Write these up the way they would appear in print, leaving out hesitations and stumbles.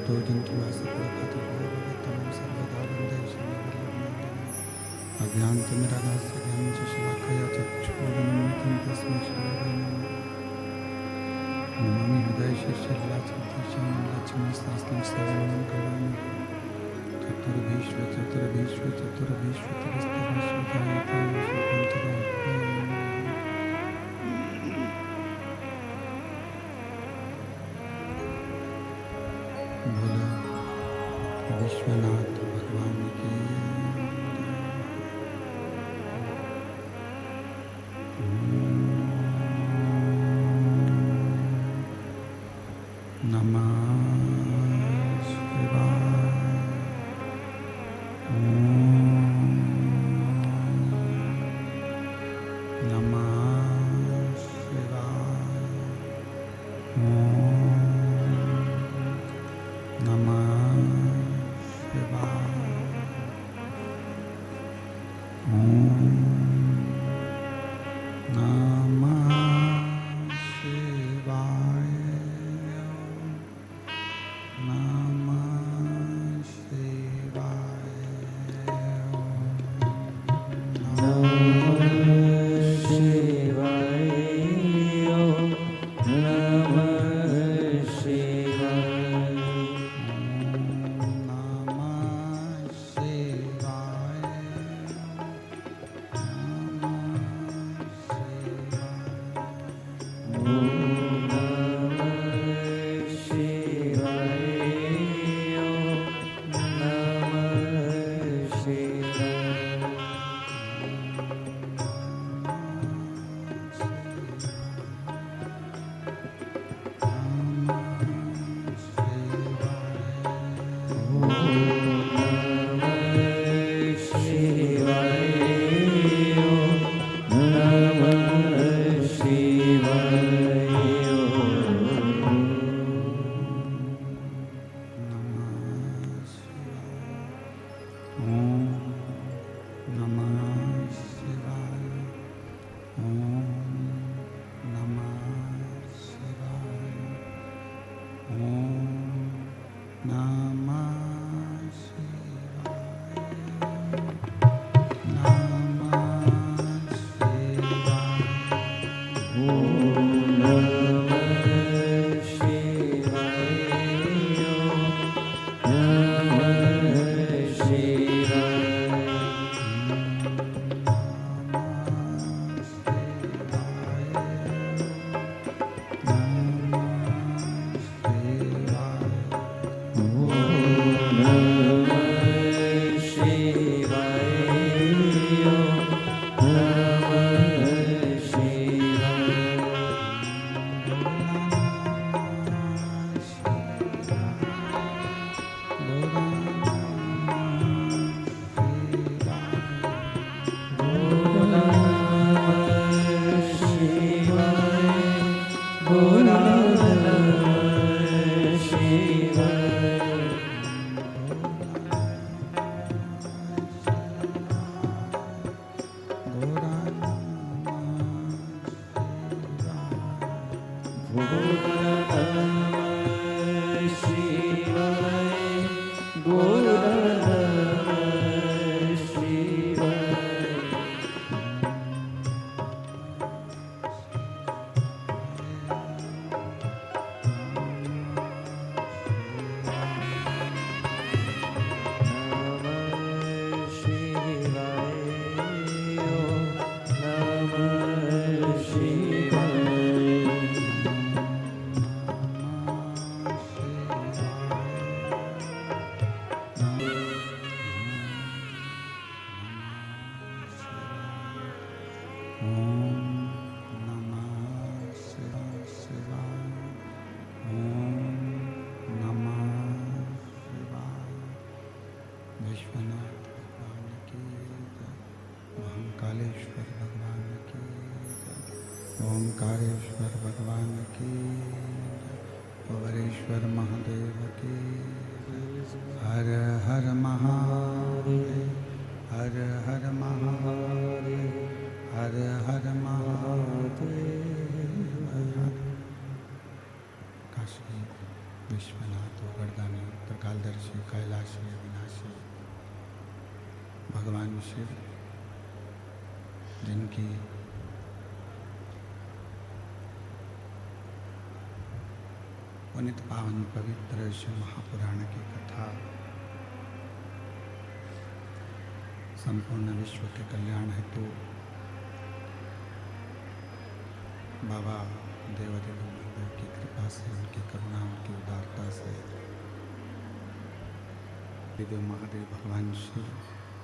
भूतो जन्तुवास पुरखतो भगवत्तमं सर्वदा वन्दे श्रीवल्लभनाथं अज्ञानतिमिरान्धस्य ज्ञानञ्जनशलाकया चक्षुरुन्मिलितं तस्मै श्रीगुरवे नमः नमामि हृदये शेषशैलासनोत्थितां लक्ष्मीशास्त्रं शरणं गजाननं चतुर्भीष्वचतुर्भीष्वचतुर्भीष्वतरस्तमश्वजायते शुभं बोलो विश्वनाथ भगवान की नमः शिवाय नमः शिवाय नमः शिवाय नमः शिवाय नमः शिवाय ओंकारेश्वर भगवान की पवरेश्वर महादेव की हर हर महादेव हर हर महादेव हर हर महादेव काशी विश्वनाथ वरदानी त्रिकालदर्शी कैलाशी अविनाशी भगवान शिव, जिनकी पुनित पावन पवित्र शिव महापुराण की कथा संपूर्ण विश्व के कल्याण हेतु बाबा देवादिदेव महादेव की कृपा से, उनकी करुणा, उनकी उदारता से देव महादेव भगवान शिव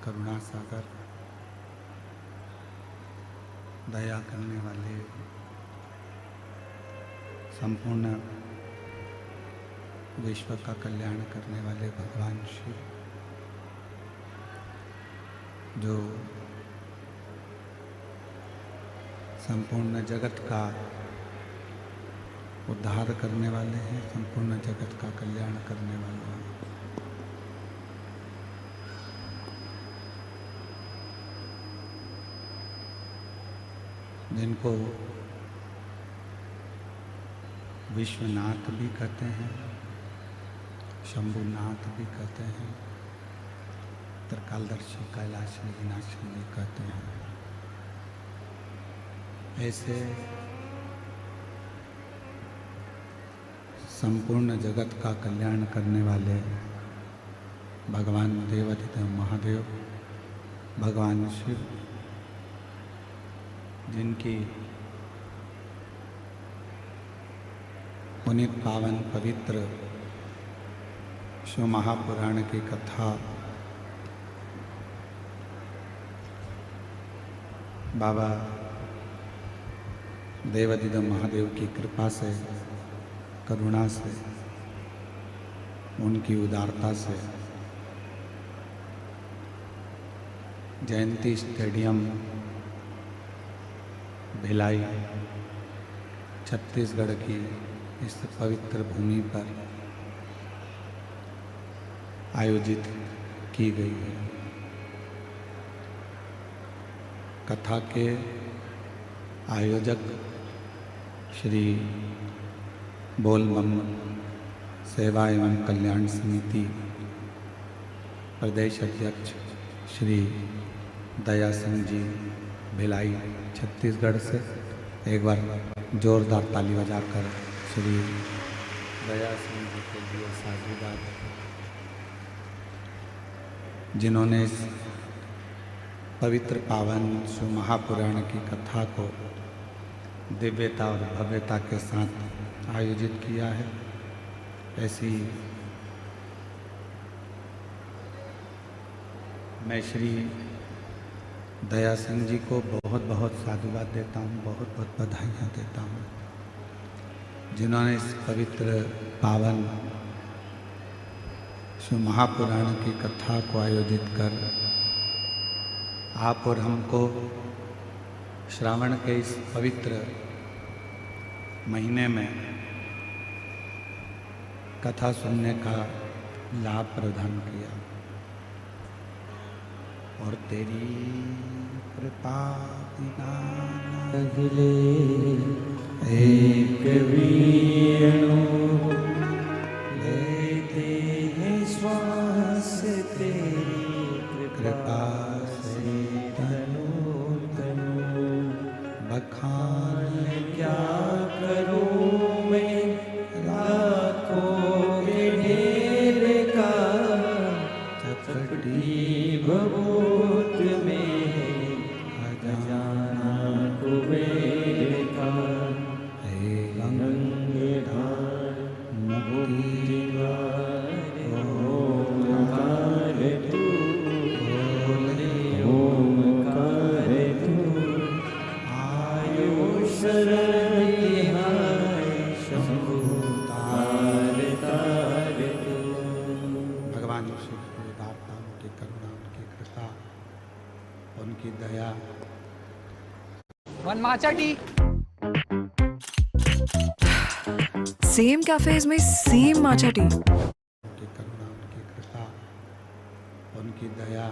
करुणा सागर, दया करने वाले, संपूर्ण विश्व का कल्याण करने वाले भगवान शिव, जो संपूर्ण जगत का उद्धार करने वाले हैं, संपूर्ण जगत का कल्याण करने वाले हैं। जिनको विश्वनाथ भी कहते हैं, शंभुनाथ भी कहते हैं, त्रिकालदर्शी कैलाशी अविनाशी भी कहते हैं। ऐसे संपूर्ण जगत का कल्याण करने वाले भगवान देवादिदेव महादेव भगवान शिव, जिनकी पुनित पावन पवित्र शिव महापुराण की कथा बाबा देवादिदेव महादेव की कृपा से, करुणा से, उनकी उदारता से जयंती स्टेडियम भिलाई छत्तीसगढ़ की इस पवित्र भूमि पर आयोजित की गई है। कथा के आयोजक श्री बोल बम सेवा एवं कल्याण समिति प्रदेश अध्यक्ष श्री दया सिंह जी भिलाई छत्तीसगढ़ से, एक बार जोरदार ताली बजाकर श्री दया सिंह जी के लिए साधुवाद, जिन्होंने इस पवित्र पावन शिव महापुराण की कथा को दिव्यता और भव्यता के साथ आयोजित किया है। ऐसी मैं श्री दया सिंह जी को बहुत बहुत साधुवाद देता हूँ, बहुत बहुत बधाइयाँ देता हूँ, जिन्होंने इस पवित्र पावन शिव महापुराण की कथा को आयोजित कर आप और हमको श्रावण के इस पवित्र महीने में कथा सुनने का लाभ प्रदान किया। और तेरी कृपा बिना अगले एक वीणु लेते हैं श्वास, तेरी कृपा से तनु तनु बखान क्या करूं मैं, लाखों के ढेर का चपटी भभूत में खजाना कुबेर का, हे गंगाधर मुक्ति ओंकार तू बोले, ओंकार तू आयु शरण तिहाई शंभु तार तार तू। भगवान शिव की उदारता, उनकी करुणा, उनकी कृपा, उनकी दया। One matcha tea. Same cafes में सेम माचा टी। उनकी करुणा, उनकी कृपा, उनकी दया,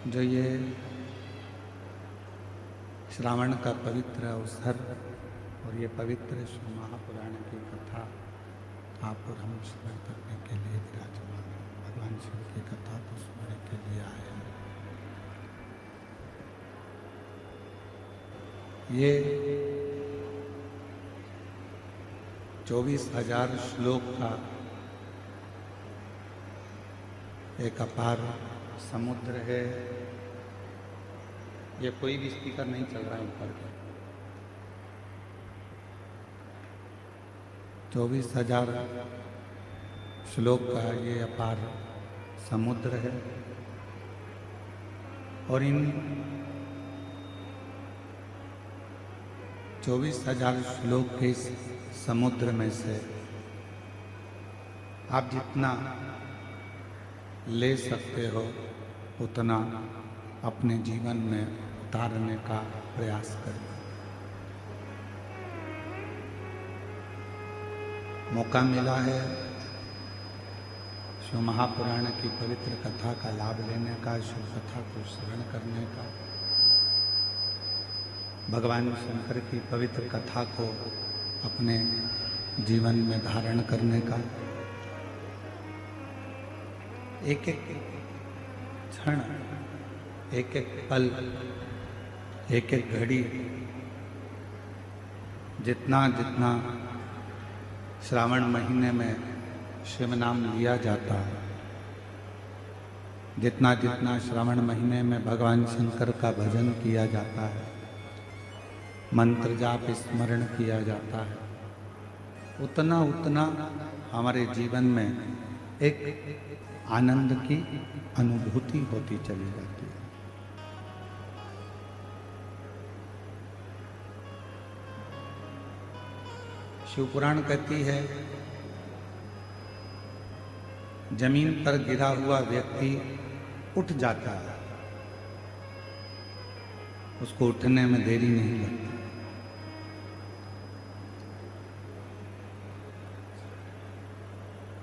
जो ये श्रावण का पवित्र अवसर और ये पवित्र शिव महापुराण की कथा आप और हम स्मरण करने के लिए विराजमान हैं। भगवान शिव की कथा को सुनने के लिए आए हैं। ये 24,000 श्लोक का एक अपार समुद्र है। ये कोई भी स्पीकर नहीं चल रहा है ऊपर का। 24,000 श्लोक का ये अपार समुद्र है और इन 24,000 श्लोक के इस समुद्र में से आप जितना ले सकते हो उतना अपने जीवन में उतारने का प्रयास करें। मौका मिला है शिव महापुराण की पवित्र कथा का लाभ लेने का, शिव कथा को श्रवण करने का, भगवान शंकर की पवित्र कथा को अपने जीवन में धारण करने का। एक एक क्षण, एक एक पल, एक एक घड़ी जितना जितना श्रावण महीने में शिव नाम लिया जाता है, जितना जितना श्रावण महीने में भगवान शंकर का भजन किया जाता है, मंत्र जाप स्मरण किया जाता है, उतना उतना हमारे जीवन में एक आनंद की अनुभूति होती चली जाती है। शिव पुराण कहती है जमीन पर गिरा हुआ व्यक्ति उठ जाता है, उसको उठने में देरी नहीं लगती।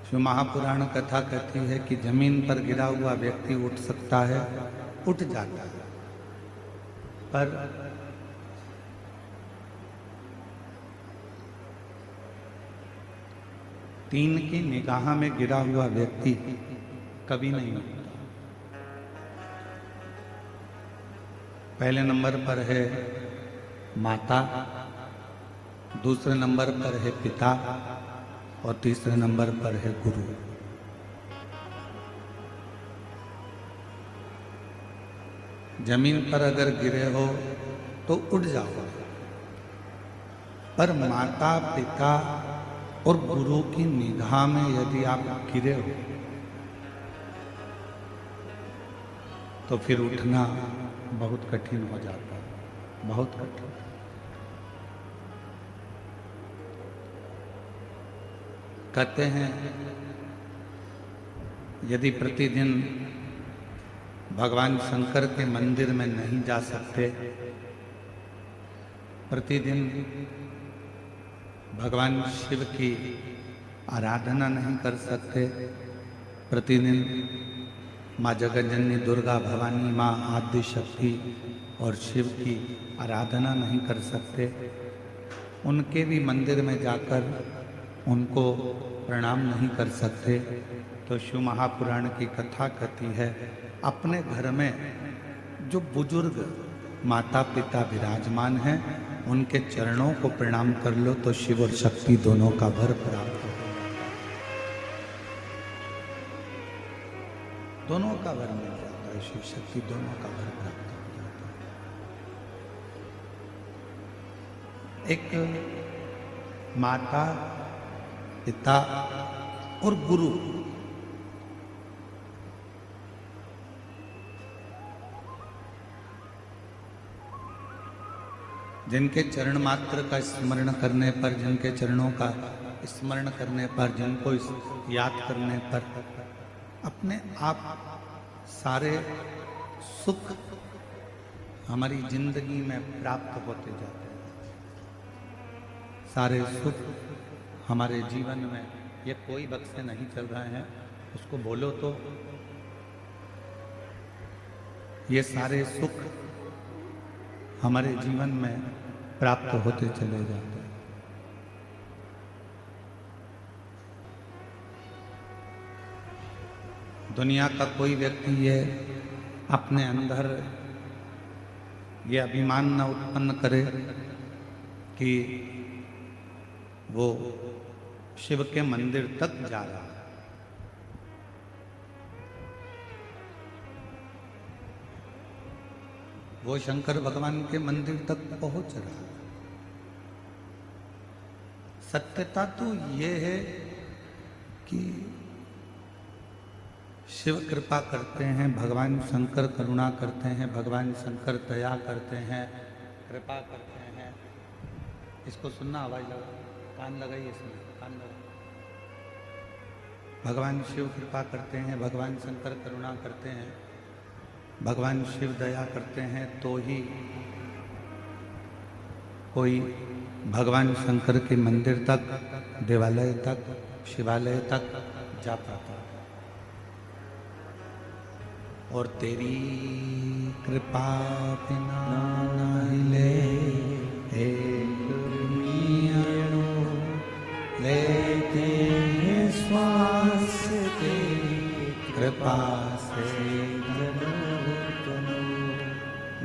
शिव महापुराण कथा कहती है कि जमीन पर गिरा हुआ व्यक्ति उठ सकता है, उठ जाता है, पर तीन की निगाह में गिरा हुआ व्यक्ति कभी नहीं उठता। पहले नंबर पर है माता, दूसरे नंबर पर है पिता और तीसरे नंबर पर है गुरु। जमीन पर अगर गिरे हो तो उठ जाओ, पर माता पिता और गुरु की निगाह में यदि आप गिरे हो तो फिर उठना बहुत कठिन हो जाता है, बहुत कठिन। कहते हैं यदि प्रतिदिन भगवान शंकर के मंदिर में नहीं जा सकते, प्रतिदिन भगवान शिव की आराधना नहीं कर सकते, प्रतिदिन माँ जगतजननी दुर्गा भवानी माँ आदि शक्ति और शिव की आराधना नहीं कर सकते, उनके भी मंदिर में जाकर उनको प्रणाम नहीं कर सकते, तो शिव महापुराण की कथा कहती है अपने घर में जो बुजुर्ग माता पिता विराजमान हैं उनके चरणों को प्रणाम कर लो तो शिव और शक्ति दोनों का वर प्राप्त हो, दोनों का वर मिल जाता है, शिव शक्ति दोनों का वर प्राप्त हो जाता है। एक माता पिता और गुरु, जिनके चरण मात्र का स्मरण करने पर, जिनके चरणों का स्मरण करने पर, जिनको याद करने पर अपने आप सारे सुख हमारी जिंदगी में प्राप्त होते जाते हैं, सारे सुख हमारे जीवन में। ये कोई वक्त से नहीं चल रहे हैं, उसको बोलो तो ये सारे सुख हमारे जीवन में प्राप्त होते चले जाते हैं। दुनिया का कोई व्यक्ति ये अपने अंदर ये अभिमान न उत्पन्न करे कि वो शिव के मंदिर तक जा रहा है। वो शंकर भगवान के मंदिर तक पहुंच रहा है। सत्यता तो ये है कि शिव कृपा करते हैं, भगवान शंकर करुणा करते हैं, भगवान शंकर दया करते हैं, कृपा करते हैं। इसको सुनना, आवाज लगा, कान लगाइए, इसमें कान लगा। भगवान शिव कृपा करते हैं, भगवान शंकर करुणा करते हैं, भगवान शिव दया करते हैं, तो ही कोई भगवान शंकर के मंदिर तक, देवालय तक, शिवालय तक जा पाता। और तेरी कृपा बिना ना हिले एक मियानो, लेते हैं श्वास तेरी कृपा से।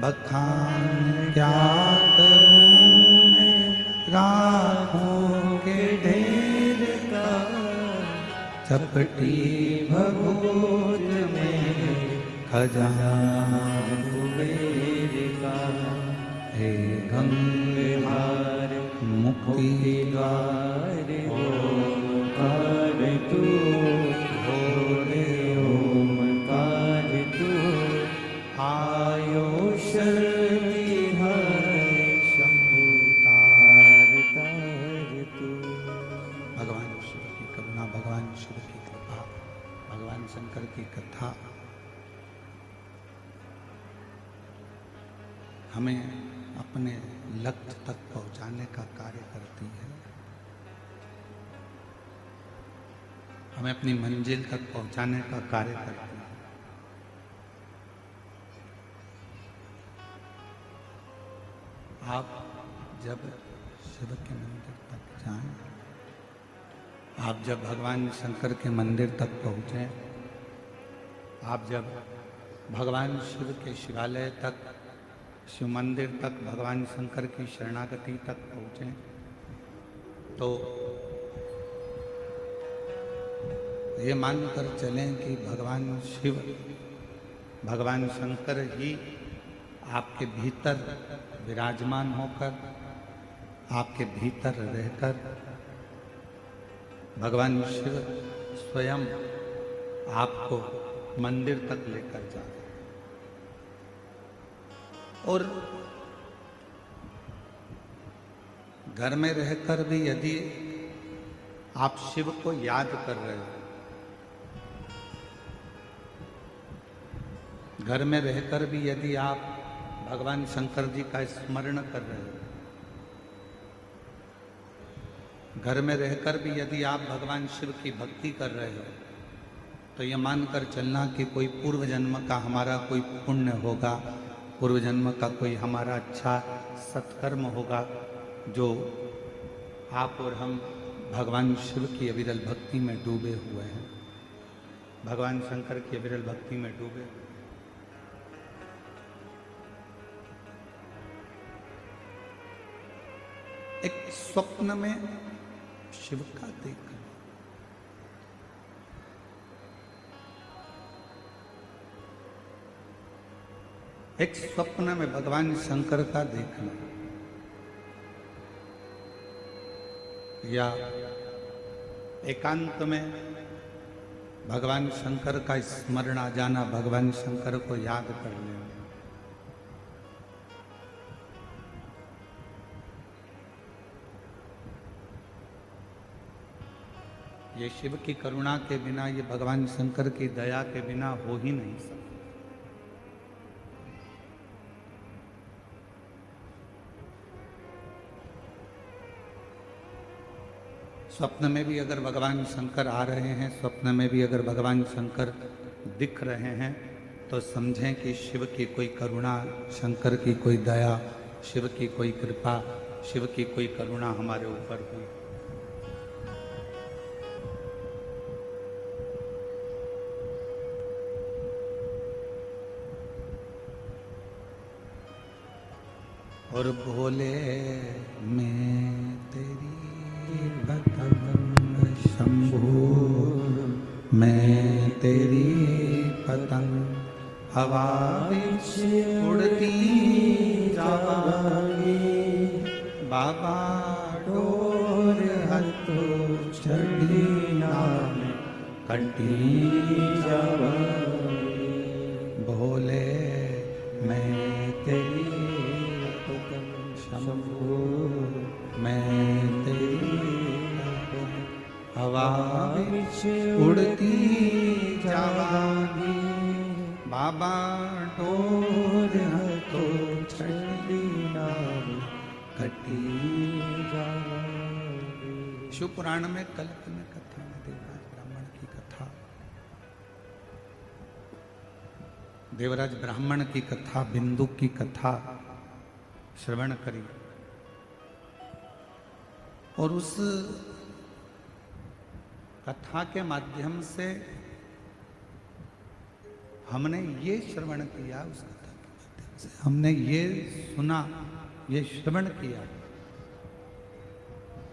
बखान क्या करूं मैं राहों के ढेर का, चपटी भगोत में खजाना कुबेर का। हे गंगाधार मुक्ति द्वार ओमकार तू, भोले ओमकार तू। आयो शक्ति है शंभु तार तार तू। भगवान शिव की करुणा, भगवान शिव की कृपा, भगवान शंकर की कथा हमें अपने लक्ष्य तक पहुंचाने का कार्य करती है। हमें अपनी मंजिल तक पहुंचाने का कार्य करती है। आप जब शिव के मंदिर तक जाएं, आप जब भगवान शंकर के मंदिर तक पहुंचे, आप जब भगवान शिव के शिवालय तक, शिव मंदिर तक, भगवान शंकर की शरणागति तक पहुँचे, तो ये मानकर चलें कि भगवान शिव, भगवान शंकर ही आपके भीतर विराजमान होकर, आपके भीतर रहकर, भगवान शिव स्वयं आपको मंदिर तक लेकर जा रहे। और घर में रहकर भी यदि आप शिव को याद कर रहे हो, घर में रहकर भी यदि आप भगवान शंकर जी का स्मरण कर रहे हो, घर में रहकर भी यदि आप भगवान शिव की भक्ति कर रहे हो, तो ये मानकर चलना कि कोई पूर्व जन्म का हमारा कोई पुण्य होगा, पूर्व जन्म का कोई हमारा अच्छा सत्कर्म होगा, जो आप और हम भगवान शिव की अविरल भक्ति में डूबे हुए हैं, भगवान शंकर की अविरल भक्ति में डूबे। एक स्वप्न में शिव का देखना, एक स्वप्न में भगवान शंकर का देखना, या एकांत में भगवान शंकर का स्मरण आ जाना, भगवान शंकर को याद कर लेना। ये शिव की करुणा के बिना, ये भगवान शंकर की दया के बिना हो ही नहीं सकता। स्वप्न में भी अगर भगवान शंकर आ रहे हैं, स्वप्न में भी अगर भगवान शंकर दिख रहे हैं, तो समझें कि शिव की कोई करुणा, शंकर की कोई दया, शिव की कोई कृपा, शिव की कोई करुणा हमारे ऊपर हुई। और भोले मैं तेरी पतंग शंभू, मैं तेरी पतंग हवा विच उड़ती जावांगी, बाबा डोर हथो छड़ी नाम कटी जावांगी। भोले मैं तेरी पतंग शंभू, मैं तेरी पतंग हवा विच उड़ती जावांगी, बाबा डोर हथो छड़ी नाम कटी जावांगी। शिव पुराण में कल्प में कथा में देवराज ब्राह्मण की कथा, देवराज ब्राह्मण की कथा, बिंदु की कथा श्रवण करी। और उस कथा के माध्यम से हमने ये श्रवण किया, उस कथा के माध्यम से हमने ये सुना, ये श्रवण किया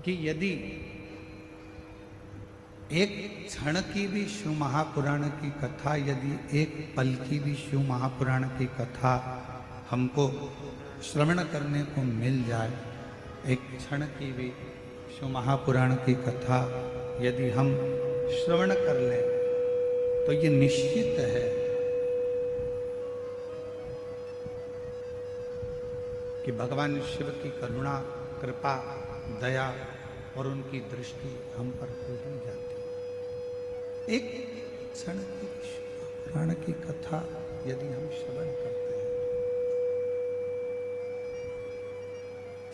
कि यदि एक क्षण की भी शिव महापुराण की कथा, यदि एक पल की भी शिव महापुराण की कथा हमको श्रवण करने को मिल जाए, एक क्षण की भी शिव महापुराण की कथा यदि हम श्रवण कर लें, तो ये निश्चित है कि भगवान शिव की करुणा, कृपा, दया और उनकी दृष्टि हम पर हो ही जाती है। एक क्षण की पुराण की कथा यदि हम श्रवण करते हैं,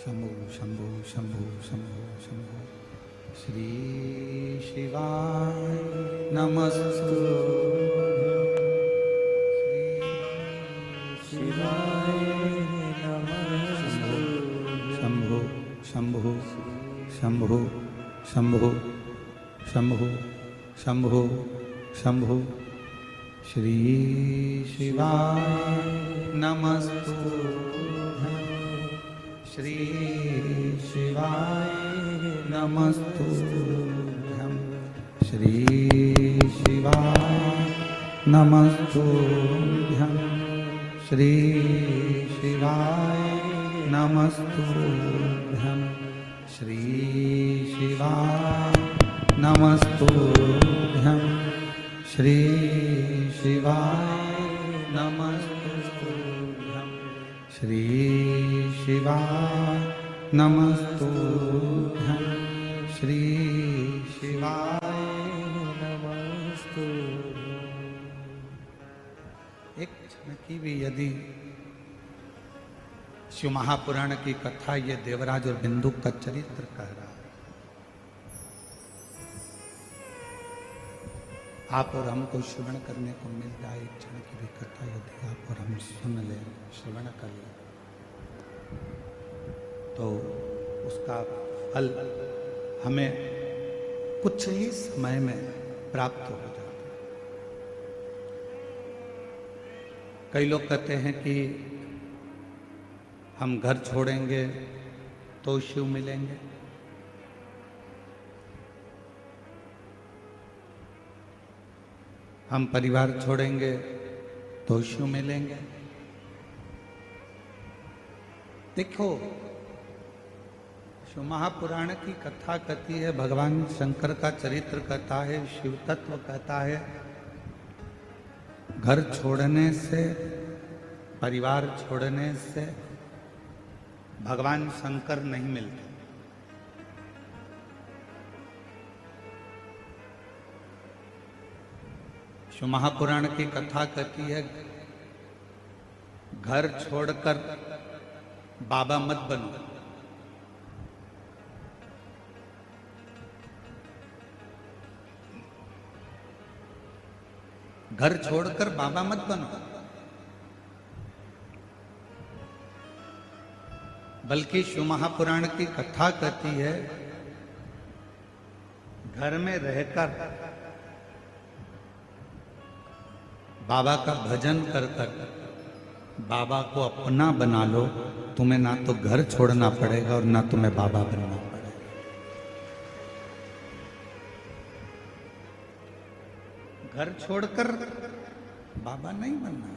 शंभु शंभु शंभु शंभु शंभु, श्री शिवाय नमस्तु, श्री शिवाय शंभु शंभु शंभु शंभु शंभु शंभु शंभु, श्री शिवाय नमस्तु, श्री शिवाय नमस्तुभ्यं, श्री शिवाय नमस्तुभ्यं, श्री शिवाय नमस्तुभ्यं, श्री शिवाय नमस्तुभ्यं, श्री शिवाय नमस्तुभ्यं, श्री शिवाय नमस्तुभ्यं, श्री शिवाय नमस्तुभ्यं। एक क्षण की भी यदि शिव महापुराण की कथा, ये देवराज और बिंदु का चरित्र कह रहा है, आप और हमको श्रवण करने को मिल जाए, एक क्षण की भी कथा यदि आप और हम सुन लें, श्रवण कर लें, तो उसका फल हमें कुछ ही समय में प्राप्त हो जाता है। कई लोग कहते हैं कि हम घर छोड़ेंगे तो शिव मिलेंगे, हम परिवार छोड़ेंगे तो शिव मिलेंगे। देखो, शिव महापुराण की कथा कहती है, भगवान शंकर का चरित्र कहता है, शिव तत्व कहता है, घर छोड़ने से, परिवार छोड़ने से भगवान शंकर नहीं मिलते। शिव महापुराण की कथा कहती है, घर छोड़कर बाबा मत बनो, घर छोड़कर बाबा मत बनो, बल्कि शिव महापुराण की कथा कहती है, घर में रहकर बाबा का भजन कर कर बाबा को अपना बना लो, तुम्हें ना तो घर छोड़ना पड़ेगा और ना तुम्हें बाबा बनना पड़ेगा। घर छोड़कर बाबा नहीं बनना है,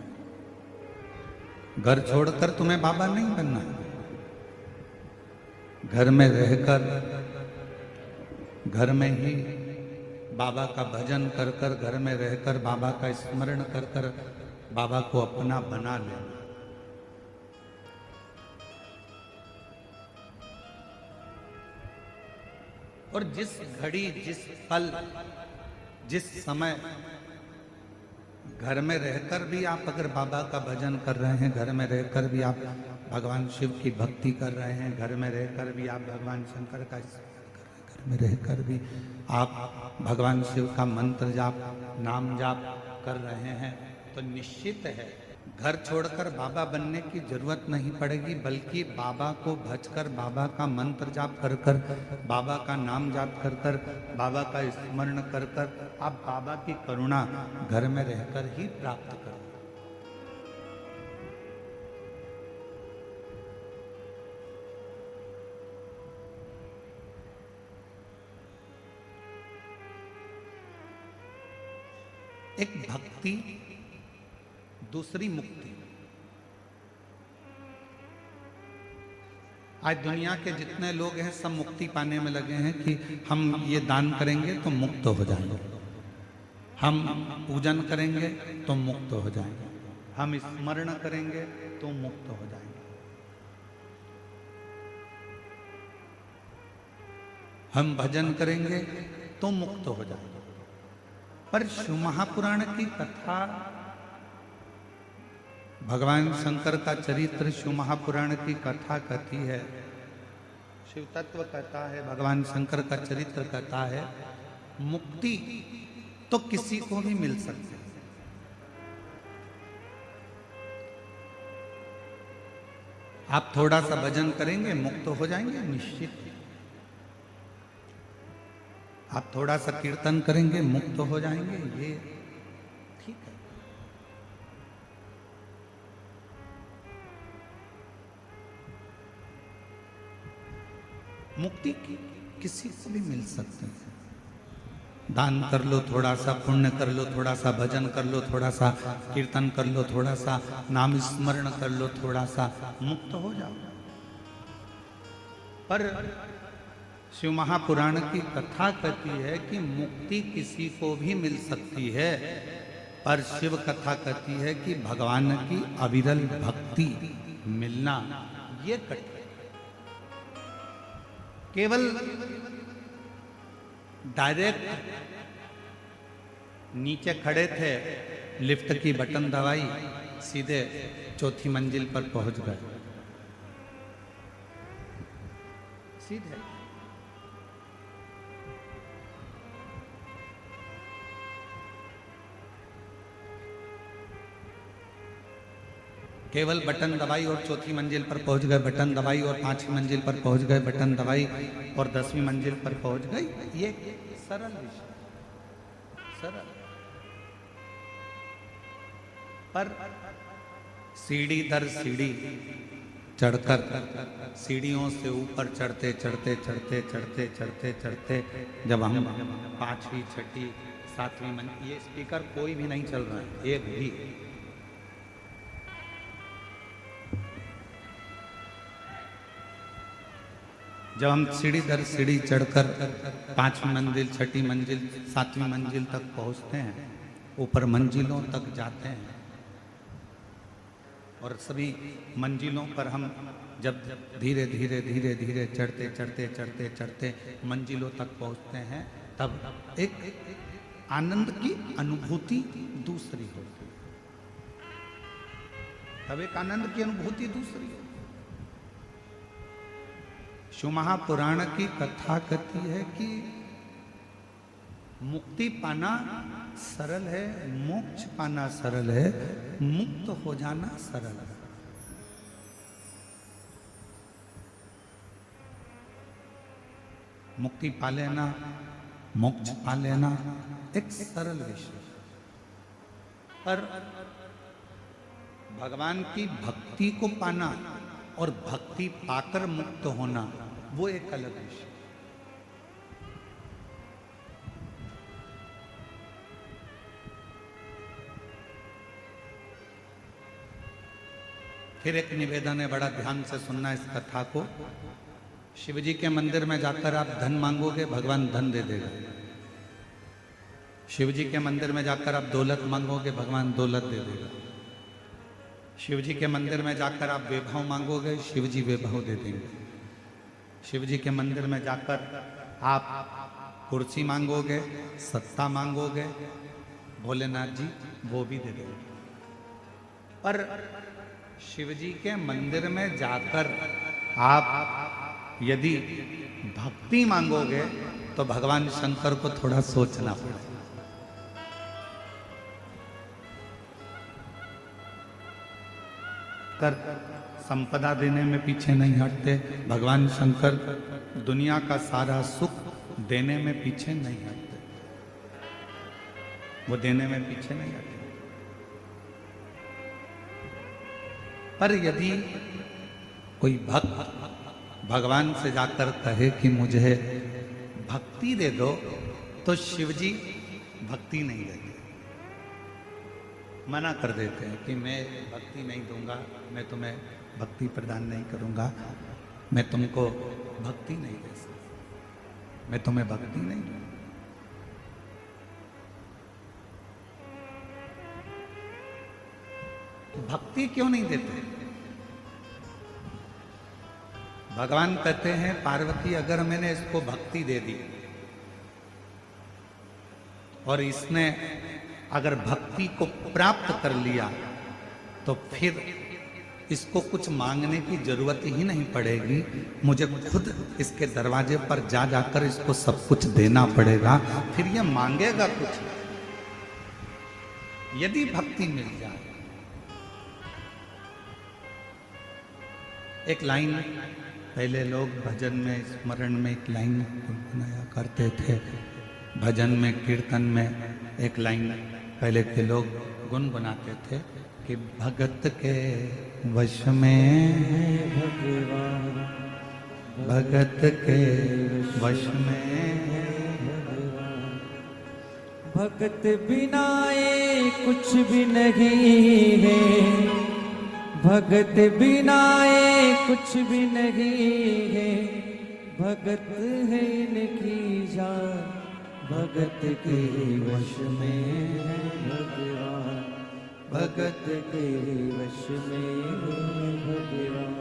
घर छोड़कर तुम्हें बाबा नहीं बनना है। घर में रहकर, घर में ही बाबा का भजन कर कर, घर में रहकर बाबा का स्मरण कर कर बाबा को अपना बना लेना। और जिस घड़ी, जिस पल, जिस समय घर में रहकर भी आप अगर बाबा का भजन कर रहे हैं, घर में रहकर भी आप भगवान शिव की भक्ति कर रहे हैं, घर में रहकर भी आप भगवान शंकर का घर में रहकर भी आप भगवान शिव का मंत्र जाप, नाम जाप कर रहे हैं, तो निश्चित है घर छोड़कर बाबा बनने की जरूरत नहीं पड़ेगी, बल्कि बाबा को भजकर, बाबा का मंत्र जाप कर कर, बाबा का नाम जाप कर कर, बाबा का स्मरण कर कर आप बाबा की करुणा घर में रहकर ही प्राप्त करें। एक भक्ति, दूसरी मुक्ति। आज दुनिया के जितने लोग हैं सब मुक्ति पाने में लगे हैं कि हम ये दान करेंगे तो मुक्त हो जाएंगे, हम पूजन करेंगे तो मुक्त हो जाएंगे, हम स्मरण करेंगे तो मुक्त हो जाएंगे, हम भजन करेंगे तो मुक्त हो जाएंगे। पर शिव महापुराण की कथा, भगवान शंकर का चरित्र शिव महापुराण की कथा कहती है, शिव तत्व कहता है, भगवान शंकर का चरित्र कहता है, मुक्ति तो किसी को भी मिल सकती है। आप थोड़ा सा भजन करेंगे मुक्त हो जाएंगे निश्चित, आप थोड़ा सा कीर्तन करेंगे मुक्त हो जाएंगे, ये ठीक है। मुक्ति किसी को भी मिल सकती है। दान कर लो थोड़ा सा, पुण्य कर लो थोड़ा सा, भजन कर लो थोड़ा सा, कीर्तन कर लो थोड़ा सा, नाम स्मरण कर लो थोड़ा सा, मुक्त हो जाओ। पर शिव महापुराण की कथा कहती है कि मुक्ति किसी को भी मिल सकती है, पर शिव कथा कहती है कि भगवान की अविरल भक्ति मिलना ये कठिन। केवल डायरेक्ट नीचे खड़े थे, लिफ्ट की बटन दबाई, सीधे चौथी मंजिल पर पहुंच गए, सीधे। केवल बटन दबाई और चौथी मंजिल पर पहुंच गए, बटन दबाई और पांचवी मंजिल पर पहुंच गए, बटन दबाई और 10वीं मंजिल पर पहुंच गई। ये सरल विषय, सरल। पर सीढ़ी दर सीढ़ी चढ़कर, सीढ़ियों से ऊपर चढ़ते चढ़ते चढ़ते चढ़ते चढ़ते चढ़ते जब हम 5वीं 6ठी 7वीं मंजिल, ये स्पीकर कोई भी नहीं चल रहा है, एक भी। जब हम सीढ़ी दर सीढ़ी चढ़कर 5वीं मंजिल, 6ठी मंजिल, 7वीं मंजिल तक पहुंचते हैं, ऊपर मंजिलों तक जाते हैं, और सभी मंजिलों पर हम जब धीरे धीरे धीरे धीरे चढ़ते चढ़ते चढ़ते चढ़ते मंजिलों तक पहुंचते हैं, तब एक आनंद की अनुभूति दूसरी होती है, तब एक आनंद की अनुभूति दूसरी होती है। शिव महापुराण की कथा कहती है कि मुक्ति पाना सरल है, मोक्ष पाना सरल है, मुक्त हो जाना सरल है। मुक्ति पा लेना, मोक्ष पा लेना एक सरल विषय, पर भगवान की भक्ति को पाना और भक्ति पाकर मुक्त होना वो एक अलग विषय। फिर एक निवेदन है, बड़ा ध्यान से सुनना इस कथा को। शिव जी के मंदिर में जाकर आप धन मांगोगे, भगवान धन दे देगा। शिव जी के मंदिर में जाकर आप दौलत मांगोगे, भगवान दौलत दे देगा। शिव जी के मंदिर में जाकर आप वैभव मांगोगे, शिव जी वैभव दे देंगे। शिव जी के मंदिर में जाकर आप कुर्सी मांगोगे, सत्ता मांगोगे, भोलेनाथ जी वो भी दे देंगे। पर शिव जी के मंदिर में जाकर आप यदि भक्ति मांगोगे तो भगवान शंकर को थोड़ा सोचना पड़ेगा। कर संपदा देने में पीछे नहीं हटते, भगवान शंकर दुनिया का सारा सुख देने में पीछे नहीं हटते, वो देने में पीछे नहीं हटते। पर यदि कोई भक्त भगवान से जाकर कहे कि मुझे भक्ति दे दो, तो शिव जी भक्ति नहीं देते, मना कर देते हैं कि मैं भक्ति नहीं दूंगा, मैं तुम्हें भक्ति प्रदान नहीं करूंगा, मैं तुमको भक्ति नहीं दे सकता, मैं तुम्हें भक्ति नहीं दूंगा। भक्ति क्यों नहीं देते? भगवान कहते हैं पार्वती, अगर मैंने इसको भक्ति दे दी और इसने अगर भक्ति को प्राप्त कर लिया तो फिर इसको कुछ मांगने की जरूरत ही नहीं पड़ेगी, मुझे खुद इसके दरवाजे पर जा जाकर इसको सब कुछ देना पड़ेगा, फिर ये मांगेगा कुछ यदि भक्ति मिल जाए। एक लाइन पहले लोग भजन में, स्मरण में एक लाइन गुनगुनाया करते थे, भजन में, कीर्तन में एक लाइन पहले के लोग गुनगुनाते थे कि भगत के वश में भगवान, भगत के वश में भगवान, भगत बिना ये कुछ भी नहीं है, भगत बिना ये कुछ भी नहीं है, भगत है इनकी जान, भगत के वश में है भगवान, भगत के वश में है भगवान।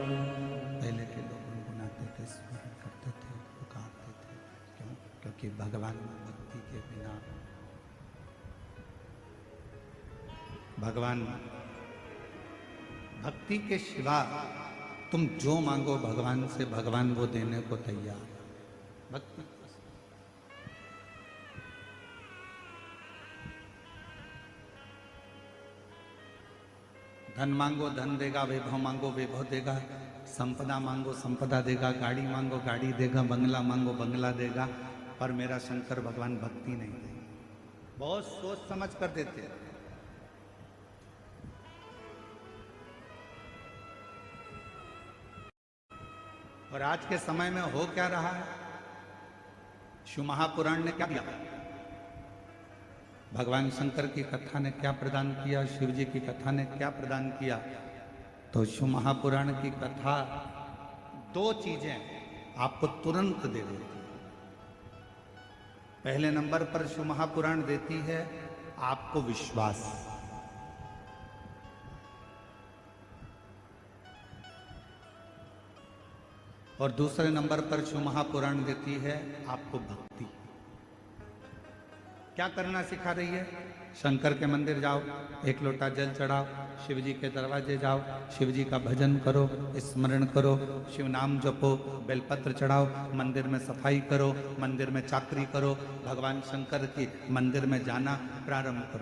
पहले के लोग गुनगुनाते थे, स्मरण करते थे, पुकारते थे। क्यों? क्योंकि भगवान भक्ति के बिना, भगवान भक्ति के सिवा तुम जो मांगो भगवान से, भगवान वो देने को तैयार। भक्ति धन मांगो धन देगा, वैभव मांगो वैभव देगा, संपदा मांगो संपदा देगा, गाड़ी मांगो गाड़ी देगा, बंगला मांगो बंगला देगा, पर मेरा शंकर भगवान भक्ति नहीं देगा। बहुत सोच समझ कर देते हैं। और आज के समय में हो क्या रहा है? शिव महापुराण ने क्या दिया? भगवान शंकर की कथा ने क्या प्रदान किया? शिव जी की कथा ने क्या प्रदान किया? तो शिव महापुराण की कथा दो चीजें आपको तुरंत दे देती है। पहले नंबर पर शिव महापुराण देती है आपको विश्वास, और दूसरे नंबर पर शिव महापुराण देती है आपको भक्ति। क्या करना सिखा रही है? शंकर के मंदिर जाओ, एक लोटा जल चढ़ाओ, शिव जी के दरवाजे जाओ, शिव जी का भजन करो, स्मरण करो, शिव नाम जपो, बेलपत्र चढ़ाओ, मंदिर में सफाई करो, मंदिर में चाकरी करो, भगवान शंकर की मंदिर में जाना प्रारंभ करो।